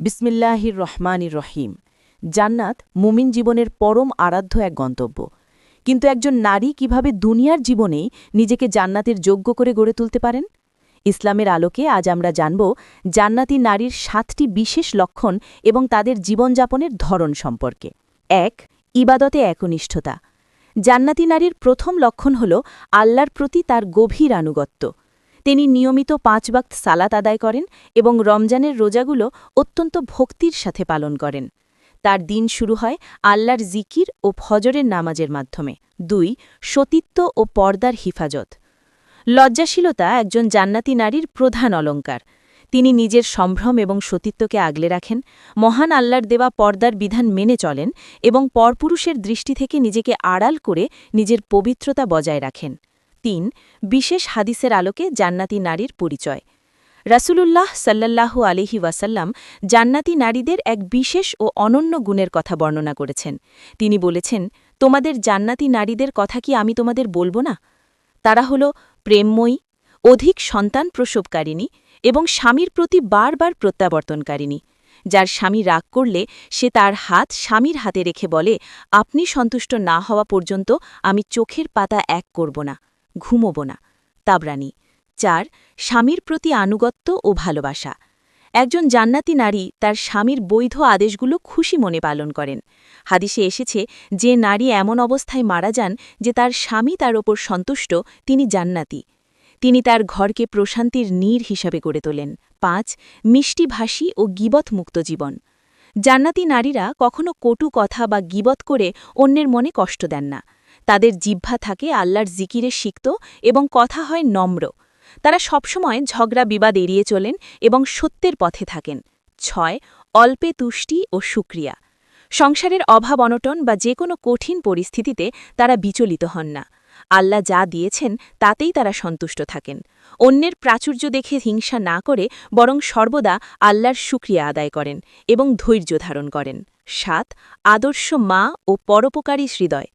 বিসমিল্লাহির রহমানির রহিম। জান্নাত মুমিন জীবনের পরম আরাধ্য এক গন্তব্য। কিন্তু একজন নারী কিভাবে দুনিয়ার জীবনেই নিজেকে জান্নাতের যোগ্য করে গড়ে তুলতে পারেন? ইসলামের আলোকে আজ আমরা জানব জান্নাতি নারীর ৭টি বিশেষ লক্ষণ এবং তাদের জীবনযাপনের ধরন সম্পর্কে। ১. ইবাদতে একনিষ্ঠতা। জান্নাতি নারীর প্রথম লক্ষণ হল আল্লাহর প্রতি তার গভীর আনুগত্য। তিনি নিয়মিত ৫ ওয়াক্ত সালাত আদায় করেন এবং রমজানের রোজাগুলো অত্যন্ত ভক্তির সাথে পালন করেন। তার দিন শুরু হয় আল্লাহর জিকির ও ফজরের নামাজের মাধ্যমে। ২. সতীত্ব ও পর্দার হিফাজত। লজ্জাশীলতা একজন জান্নাতি নারীর প্রধান অলঙ্কার। তিনি নিজের সম্ভ্রম এবং সতীত্বকে আগলে রাখেন, মহান আল্লাহর দেওয়া পর্দার বিধান মেনে চলেন এবং পরপুরুষের দৃষ্টি থেকে নিজেকে আড়াল করে নিজের পবিত্রতা বজায় রাখেন। ৩. বিশেষ হাদিসের আলোকে জান্নাতি নারীর পরিচয়। রাসূলুল্লাহ সাল্লাল্লাহু আলাইহি ওয়াসাল্লাম জান্নাতি নারীদের এক বিশেষ ও অনন্য গুণের কথা বর্ণনা করেছেন। তিনি বলেছেন, তোমাদের জান্নাতি নারীদের কথা কি আমি তোমাদের বলবো না? তারা হল প্রেমময়ী, অধিক সন্তান প্রসবকারিণী এবং স্বামীর প্রতি বারবার প্রত্যাবর্তনকারিণী। যার স্বামী রাগ করলে সে তার হাত স্বামীর হাতে রেখে বলে, আপনি সন্তুষ্ট না হওয়া পর্যন্ত আমি চোখের পাতা এক করব না, ঘুমোব না। তাবরানী। ৪. স্বামীর প্রতি আনুগত্য ও ভালোবাসা। একজন জান্নাতি নারী তার স্বামীর বৈধ আদেশগুলো খুশি মনে পালন করেন। হাদিসে এসেছে, যে নারী এমন অবস্থায় মারা যান যে তার স্বামী তার ওপর সন্তুষ্ট, তিনি জান্নাতি। তিনি তার ঘরকে প্রশান্তির নীড় হিসাবে গড়ে তোলেন। ৫. মিষ্টিভাষী ও গীবতমুক্ত জীবন। জান্নাতি নারীরা কখনো কটু কথা বা গীবত করে অন্যের মনে কষ্ট দেন না। তাদের জিহ্বা থাকে আল্লাহর জিকিরে সিক্ত এবং কথা হয় নম্র। তারা সবসময় ঝগড়া বিবাদ এড়িয়ে চলেন এবং সত্যের পথে থাকেন। ৬. অল্পে তুষ্টি ও সুক্রিয়া। সংসারের অভাব অনটন বা যে কোনো কঠিন পরিস্থিতিতে তারা বিচলিত হন না। আল্লাহ যা দিয়েছেন তাতেই তারা সন্তুষ্ট থাকেন। অন্যের প্রাচুর্য দেখে হিংসা না করে বরং সর্বদা আল্লাহর শুকরিয়া আদায় করেন এবং ধৈর্য ধারণ করেন। ৭. আদর্শ মা ও পরোপকারী হৃদয়।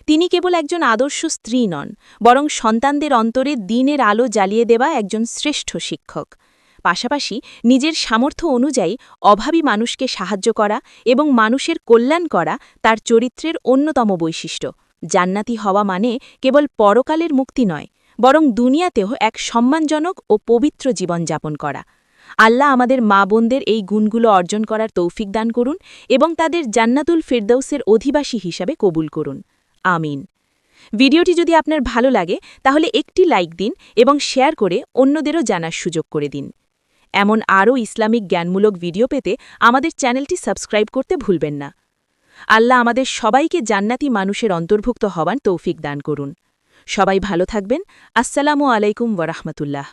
তিনি কেবল একজন আদর্শ স্ত্রী নন, বরং সন্তানদের অন্তরে দ্বীনের আলো জ্বালিয়ে দেওয়া একজন শ্রেষ্ঠ শিক্ষক। পাশাপাশি নিজের সামর্থ্য অনুযায়ী অভাবী মানুষকে সাহায্য করা এবং মানুষের কল্যাণ করা তার চরিত্রের অন্যতম বৈশিষ্ট্য। জান্নাতি হওয়া মানে কেবল পরকালের মুক্তি নয়, বরং দুনিয়াতেও এক সম্মানজনক ও পবিত্র জীবনযাপন করা। আল্লাহ আমাদের মা বোনদের এই গুণগুলো অর্জন করার তৌফিক দান করুন এবং তাদের জান্নাতুল ফিরদৌসের অধিবাসী হিসাবে কবুল করুন। আমিন। ভিডিওটি যদি আপনার ভালো লাগে তাহলে একটি লাইক দিন এবং শেয়ার করে অন্যদেরও জানার সুযোগ করে দিন। এমন আরও ইসলামিক জ্ঞানমূলক ভিডিও পেতে আমাদের চ্যানেলটি সাবস্ক্রাইব করতে ভুলবেন না। আল্লাহ আমাদের সবাইকে জান্নাতি মানুষের অন্তর্ভুক্ত হওয়ার তৌফিক দান করুন। সবাই ভালো থাকবেন। আসসালামু আলাইকুম ওয়া রাহমাতুল্লাহ।